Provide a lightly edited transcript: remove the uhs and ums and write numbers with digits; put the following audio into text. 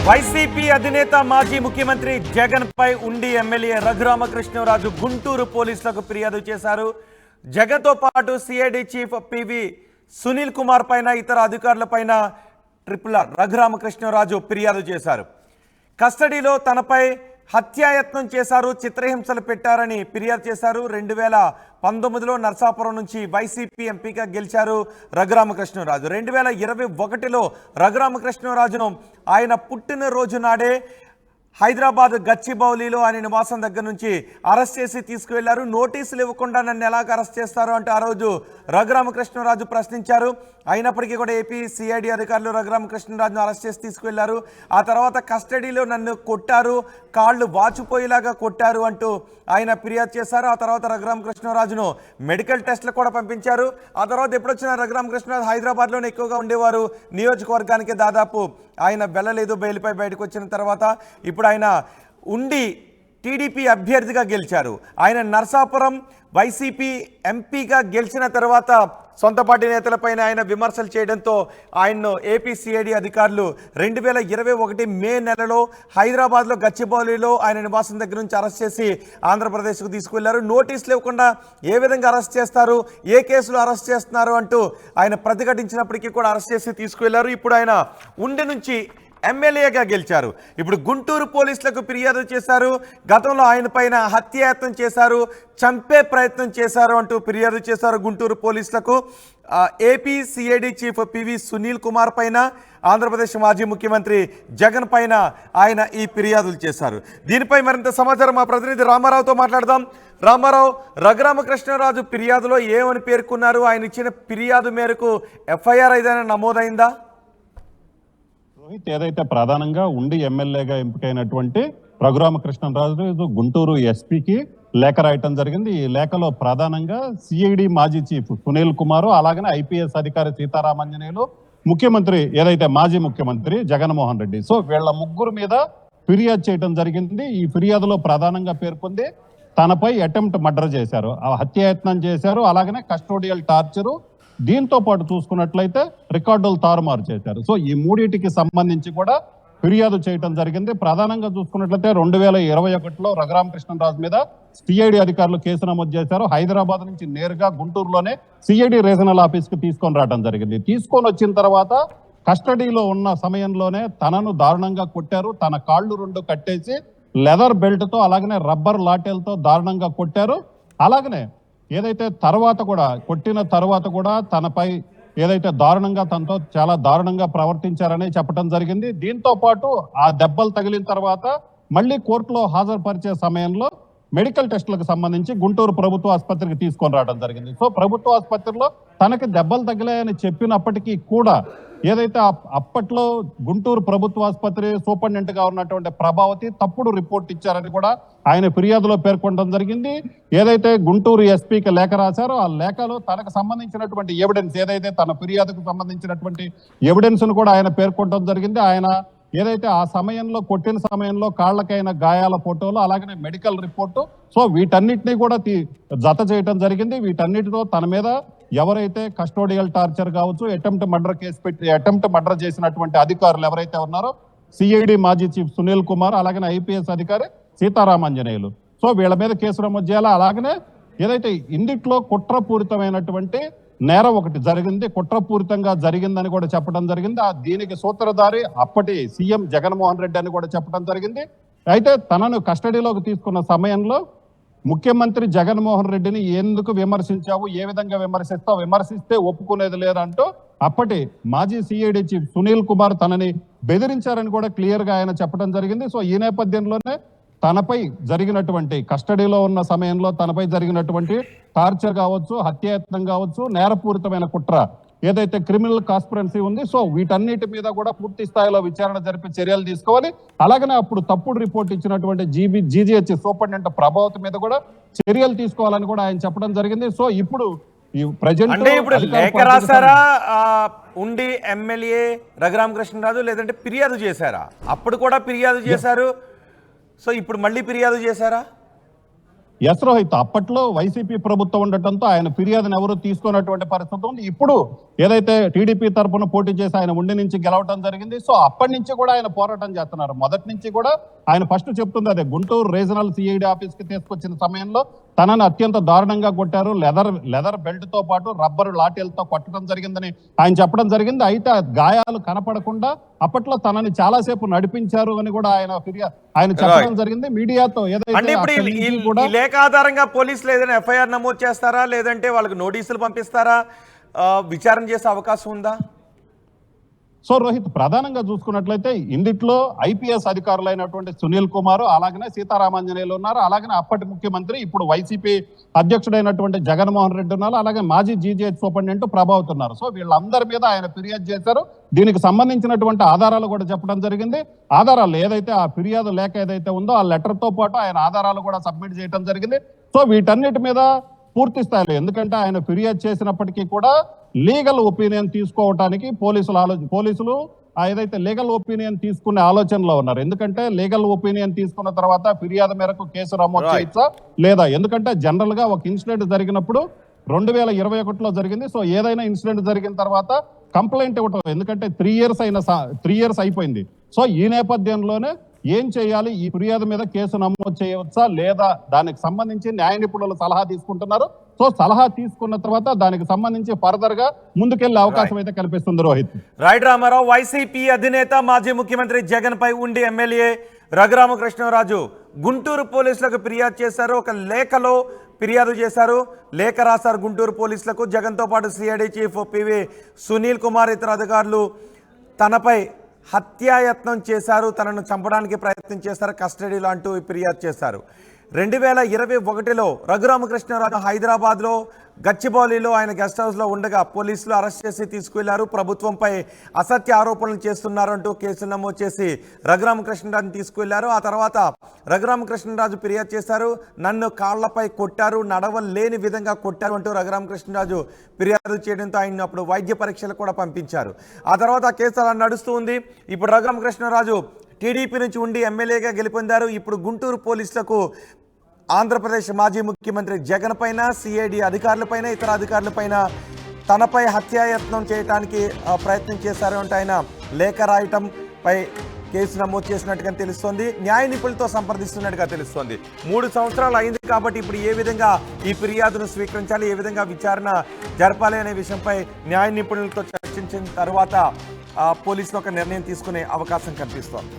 YCP అధినేత మాజీ ముఖ్యమంత్రి జగన్ పై ఉండి ఎమ్మెల్యే రఘురామకృష్ణరాజు గుంటూరు పోలీసులకు ఫిర్యాదు చేశారు. జగన్ తో పాటు CID chief PV Sunil Kumar పైన ఇతర అధికారులపైన రఘురామకృష్ణరాజు ఫిర్యాదు చేశారు. కస్టడీలో తనపై హత్యాయత్నం చేశారు, చిత్రహింసలు పెట్టారని ఫిర్యాదు చేశారు. 2019లో నర్సాపురం నుంచి వైసీపీ ఎంపీగా గెలిచారు రఘురామకృష్ణరాజు. 2021లో రఘురామకృష్ణరాజును ఆయన పుట్టినరోజు నాడే హైదరాబాద్ గచ్చిబౌలిలో ఆయన నివాసం దగ్గర నుంచి అరెస్ట్ చేసి తీసుకువెళ్లారు. నోటీసులు ఇవ్వకుండా నన్ను ఎలాగ అరెస్ట్ చేస్తారు అంటూ ఆ రోజు రఘురామకృష్ణరాజు ప్రశ్నించారు. అయినప్పటికీ కూడా ఏపీ సిఐడి అధికారులు రఘురామకృష్ణరాజును అరెస్ట్ చేసి తీసుకువెళ్లారు. ఆ తర్వాత కస్టడీలో నన్ను కొట్టారు, కాళ్ళు వాచిపోయేలాగా కొట్టారు అంటూ ఆయన ఫిర్యాదు చేశారు. ఆ తర్వాత రఘురామకృష్ణరాజును మెడికల్ టెస్టులు కూడా పంపించారు. ఆ తర్వాత ఎప్పుడొచ్చినా రఘురామకృష్ణరాజు హైదరాబాద్లోనే ఎక్కువగా ఉండేవారు. నియోజకవర్గానికి దాదాపు ఆయన వెళ్ళలేదు బెయిల్పై బయటకు వచ్చిన తర్వాత. ఇప్పుడు ఆయన ఉండి టీడీపీ అభ్యర్థిగా గెలిచారు. ఆయన నర్సాపురం వైసీపీ ఎంపీగా గెలిచిన తర్వాత సొంత పార్టీ నేతలపైన ఆయన విమర్శలు చేయడంతో ఆయన్ను ఏపీ సిఐడి అధికారులు 2021 మే నెలలో హైదరాబాద్లో గచ్చిబౌలిలో ఆయన నివాసం దగ్గర నుంచి అరెస్ట్ చేసి ఆంధ్రప్రదేశ్కు తీసుకువెళ్లారు. నోటీసులు ఇవ్వకుండా ఏ విధంగా అరెస్ట్ చేస్తారు, ఏ కేసులో అరెస్ట్ చేస్తున్నారు అంటూ ఆయన ప్రతిఘటించినప్పటికీ కూడా అరెస్ట్ చేసి తీసుకువెళ్లారు. ఇప్పుడు ఆయన ఉండి నుంచి ఎమ్మెల్యేగా గెలిచారు. ఇప్పుడు గుంటూరు పోలీసులకు ఫిర్యాదు చేశారు. గతంలో ఆయన పైన హత్యాయత్నం చేశారు, చంపే ప్రయత్నం చేశారు అంటూ ఫిర్యాదు చేశారు గుంటూరు పోలీసులకు. AP CID chief PV Sunil Kumar పైన, ఆంధ్రప్రదేశ్ మాజీ ముఖ్యమంత్రి జగన్ పైన ఆయన ఈ ఫిర్యాదులు చేశారు. దీనిపై మరింత సమాచారం మా ప్రతినిధి రామారావుతో మాట్లాడదాం. రామారావు, రఘురామకృష్ణరాజు ఫిర్యాదులో ఏమని పేర్కొన్నారు? ఆయన ఇచ్చిన ఫిర్యాదు మేరకు ఎఫ్ఐఆర్ ఏదైనా నమోదైందా? ఏదైతే ప్రధానంగా ఉండి ఎమ్మెల్యేగా ఎంపికైనటువంటి రఘురామకృష్ణరాజు గుంటూరు ఎస్పీకి లేఖ రాయటం జరిగింది. ఈ లేఖలో ప్రధానంగా సిఐడి మాజీ చీఫ్ సునీల్ కుమార్, అలాగనే ఐపీఎస్ అధికారి సీతారామాంజనేయులు, ముఖ్యమంత్రి ఏదైతే మాజీ ముఖ్యమంత్రి జగన్మోహన్ రెడ్డి, సో వీళ్ళ ముగ్గురు మీద ఫిర్యాదు చేయడం జరిగింది. ఈ ఫిర్యాదులో ప్రధానంగా పేర్కొంది తనపై అటెంప్ట్ మర్డర్ చేశారు, హత్యాయత్నం చేశారు, అలాగనే కస్టోడియల్ టార్చరు, దీంతో పాటు చూసుకున్నట్లయితే రికార్డులు తారుమారు చేశారు. సో ఈ మూడింటికి సంబంధించి కూడా ఫిర్యాదు చేయడం జరిగింది. ప్రధానంగా చూసుకున్నట్లయితే 2021లో రఘురామకృష్ణరాజు మీద సిఐడి అధికారులు కేసు నమోదు చేశారు. హైదరాబాద్ నుంచి నేరుగా గుంటూరులోనే సిఐడి రీజనల్ ఆఫీస్ కి తీసుకొని రావడం జరిగింది. తీసుకొని వచ్చిన తర్వాత కస్టడీలో ఉన్న సమయంలోనే తనను దారుణంగా కొట్టారు. తన కాళ్ళు 2 కట్టేసి లెదర్ బెల్ట్ తో అలాగనే రబ్బర్ లాఠీలతో దారుణంగా కొట్టారు. అలాగనే ఏదైతే తర్వాత కూడా కొట్టిన తర్వాత కూడా తనపై ఏదైతే దారుణంగా తనతో చాలా దారుణంగా ప్రవర్తించారని చెప్పడం జరిగింది. దీంతో పాటు ఆ దెబ్బలు తగిలిన తర్వాత మళ్ళీ కోర్టులో హాజరుపరిచే సమయంలో మెడికల్ టెస్టులకు సంబంధించి గుంటూరు ప్రభుత్వ ఆసుపత్రికి తీసుకొని రావడం జరిగింది. సో ప్రభుత్వ ఆసుపత్రిలో తనకి దెబ్బలు తగిలాయని చెప్పినప్పటికీ కూడా ఏదైతే అప్పట్లో గుంటూరు ప్రభుత్వ ఆసుపత్రి సూపరింటెండెంట్ గా ఉన్నటువంటి ప్రభావతి తప్పుడు రిపోర్ట్ ఇచ్చారని కూడా ఆయన ఫిర్యాదులో పేర్కొనడం జరిగింది. ఏదైతే గుంటూరు ఎస్పీకి లేఖ రాశారో ఆ లేఖలో తనకు సంబంధించినటువంటి ఎవిడెన్స్, ఏదైతే తన ఫిర్యాదుకు సంబంధించినటువంటి ఎవిడెన్స్ ను కూడా ఆయన పేర్కొనడం జరిగింది. ఆయన ఏదైతే ఆ సమయంలో కొట్టిన సమయంలో కాళ్ళకైన గాయాల ఫోటోలు, అలాగనే మెడికల్ రిపోర్టు, సో వీటన్నిటినీ కూడా జత చేయటం జరిగింది. వీటన్నిటితో తన మీద ఎవరైతే కస్టోడియల్ టార్చర్ కావచ్చు, అటెంప్ట్ మర్డర్ చేసినటువంటి అధికారులు ఎవరైతే ఉన్నారో సిఐడి మాజీ చీఫ్ సునీల్ కుమార్, అలాగనే ఐపీఎస్ అధికారి సీతారామాంజనేయులు, సో వీళ్ళ మీద కేసు నమోదు చేయాలి. అలాగనే ఏదైతే ఇందిట్లో కుట్రపూరితమైనటువంటి నేరం ఒకటి జరిగింది, కుట్రపూరితంగా జరిగిందని కూడా చెప్పడం జరిగింది. దీనికి సూత్రధారి అప్పటి సీఎం జగన్మోహన్ రెడ్డి అని కూడా చెప్పడం జరిగింది. అయితే తనను కస్టడీలోకి తీసుకున్న సమయంలో ముఖ్యమంత్రి జగన్మోహన్ రెడ్డిని ఎందుకు విమర్శించావు, ఏ విధంగా విమర్శిస్తావు, విమర్శిస్తే ఒప్పుకునేది లేదంటూ అప్పటి మాజీ సిఐడి చీఫ్ సునీల్ కుమార్ తనని బెదిరించారని కూడా క్లియర్ గా ఆయన చెప్పడం జరిగింది. సో ఈ నేపథ్యంలోనే తనపై జరిగినటువంటి కస్టడీలో ఉన్న సమయంలో తనపై జరిగినటువంటి టార్చర్ కావచ్చు, హత్యాయత్నం కావచ్చు, నేరపూరితమైన కుట్ర ఏదైతే క్రిమినల్ కాన్స్పిరెన్సీ ఉంది, సో వీటన్నిటి మీద కూడా పూర్తి స్థాయిలో విచారణ జరిపి చర్యలు తీసుకోవాలి. అలాగనే అప్పుడు తప్పుడు రిపోర్ట్ ఇచ్చినటువంటి జీజీహెచ్ సూపరింటెండెంట్ ప్రభావతి మీద కూడా చర్యలు తీసుకోవాలని కూడా ఆయన చెప్పడం జరిగింది. సో ఇప్పుడు లేఖ రాశారా ఉండి ఎమ్మెల్యే రఘురామకృష్ణరాజు, లేదంటే ఫిర్యాదు చేశారా? అప్పుడు కూడా ఫిర్యాదు చేశారు, సో ఇప్పుడు మళ్ళీ ఫిర్యాదు చేశారా? ఎస్ రోహిత్, అప్పట్లో వైసీపీ ప్రభుత్వం ఉండటంతో ఆయన ఫిర్యాదును ఎవరు తీసుకున్నటువంటి పరిస్థితి ఉంది. ఇప్పుడు ఏదైతే టీడీపీ తరఫున పోటీ చేసి ఆయన ఉండి నుంచి గెలవటం జరిగింది. సో అప్పటి నుంచి కూడా ఆయన పోరాటం చేస్తున్నారు. మొదటి నుంచి కూడా ఆయన ఫస్ట్ చెప్తుంది అదే, గుంటూరు రీజనల్ సిఐడి ఆఫీస్ కి తీసుకొచ్చిన సమయంలో తనను అత్యంత దారుణంగా కొట్టారు, లెదర్ బెల్ట్ తో పాటు రబ్బరు లాఠీలతో కొట్టడం జరిగిందని ఆయన చెప్పడం జరిగింది. అయితే గాయాలు కనపడకుండా అప్పట్లో తనని చాలాసేపు నడిపించారు అని కూడా ఆయన చెప్పడం జరిగింది మీడియాతో. అంటే ఇప్పుడు ఈ లేఖ ఆధారంగా పోలీసులు ఏదైనా ఎఫ్ఐఆర్ నమోదు చేస్తారా, లేదంటే వాళ్ళకి నోటీసులు పంపిస్తారా, విచారణ చేసే అవకాశం ఉందా? సో రోహిత్, ప్రధానంగా చూసుకున్నట్లయితే ఇందుట్లో ఐపీఎస్ అధికారులైనటువంటి సునీల్ కుమార్, అలాగనే సీతారామాంజనేయులు ఉన్నారు, అలాగనే అప్పటి ముఖ్యమంత్రి ఇప్పుడు వైసీపీ అధ్యక్షుడైనటువంటి జగన్మోహన్ రెడ్డి ఉన్నారు, అలాగే మాజీ జీజీహెచ్ సూపరింటెండెంట్ ప్రభావత్ ఉన్నారు. సో వీళ్ళందరి మీద ఆయన ఫిర్యాదు చేశారు. దీనికి సంబంధించినటువంటి ఆధారాలు కూడా చెప్పడం జరిగింది. ఆధారాలు ఏదైతే ఆ ఫిర్యాదు లేఖ ఏదైతే ఉందో ఆ లెటర్ తో పాటు ఆయన ఆధారాలు కూడా సబ్మిట్ చేయడం జరిగింది. సో వీటన్నిటి మీద పూర్తి స్థాయిలో, ఎందుకంటే ఆయన ఫిర్యాదు చేసినప్పటికీ కూడా లీగల్ ఒపీనియన్ తీసుకోవటానికి పోలీసులు ఏదైతే లీగల్ ఒపీనియన్ తీసుకునే ఆలోచనలో ఉన్నారు. ఎందుకంటే లీగల్ ఒపీనియన్ తీసుకున్న తర్వాత ఫిర్యాదు మేరకు కేసు నమోదు చేయొచ్చా లేదా, ఎందుకంటే జనరల్ గా ఒక ఇన్సిడెంట్ జరిగినప్పుడు 2021లో జరిగింది. సో ఏదైనా ఇన్సిడెంట్ జరిగిన తర్వాత కంప్లైంట్ ఇవ్వటం, ఎందుకంటే 3 ఇయర్స్ అయిపోయింది. సో ఈ నేపథ్యంలోనే ఏం చేయాలి, ఈ ఫిర్యాదు మీద కేసు నమోదు చేయవచ్చా లేదా, దానికి సంబంధించి న్యాయ నిపుణులు సలహా తీసుకుంటున్నారు. సో సలహా తీసుకున్న తర్వాత దానికి సంబంధించి ఫర్దర్ గా ముందుకెళ్లే అవకాశం అయితే కల్పిస్తుంది రోహిత్. రైట్ రామారావు, వైసీపీ అధినేత మాజీ ముఖ్యమంత్రి జగన్ పై ఉండి ఎమ్మెల్యే రఘురామకృష్ణరాజు గుంటూరు పోలీసులకు ఫిర్యాదు చేశారు. ఒక లేఖలో ఫిర్యాదు చేశారు, లేఖ రాశారు గుంటూరు పోలీసులకు. జగన్తో పాటు CID chief PV Sunil Kumar ఇతర అధికారులు తనపై హత్యాయత్నం చేశారు, తనను చంపడానికి ప్రయత్నం చేశారు, కస్టడీలో అంటూ ఫిర్యాదు చేశారు. 2021లో రఘురామకృష్ణరాజు హైదరాబాద్లో గచ్చిబౌలిలో ఆయన గెస్ట్ హౌస్లో ఉండగా పోలీసులు అరెస్ట్ చేసి తీసుకువెళ్లారు. ప్రభుత్వంపై అసత్య ఆరోపణలు చేస్తున్నారు అంటూ కేసులు నమోదు చేసి రఘురామకృష్ణరాజుని తీసుకువెళ్లారు. ఆ తర్వాత రఘురామకృష్ణరాజు ఫిర్యాదు చేశారు, నన్ను కాళ్లపై కొట్టారు, నడవలేని విధంగా కొట్టారు అంటూ రఘురామకృష్ణరాజు ఫిర్యాదు చేయడంతో ఆయన అప్పుడు వైద్య పరీక్షలు కూడా పంపించారు. ఆ తర్వాత ఆ కేసు అలా నడుస్తూ ఉంది. ఇప్పుడు రఘురామకృష్ణరాజు టీడీపీ నుంచి ఉండి ఎమ్మెల్యేగా గెలుపొందారు. ఇప్పుడు గుంటూరు పోలీసులకు ఆంధ్రప్రదేశ్ మాజీ ముఖ్యమంత్రి జగన్ పైన, సిఐడి అధికారులపైన, ఇతర అధికారులపైన తనపై హత్యాయత్నం చేయడానికి ప్రయత్నం చేశారు అంటే ఆయన లేఖ రాయటంపై కేసు నమోదు చేసినట్టుగా తెలుస్తోంది. న్యాయ నిపుణులతో సంప్రదిస్తున్నట్టుగా తెలుస్తోంది. 3 సంవత్సరాలు అయింది కాబట్టి ఇప్పుడు ఏ విధంగా ఈ ఫిర్యాదును స్వీకరించాలి, ఏ విధంగా విచారణ జరపాలి అనే విషయంపై న్యాయ నిపుణులతో చర్చించిన తర్వాత పోలీసులు ఒక నిర్ణయం తీసుకునే అవకాశం కనిపిస్తోంది.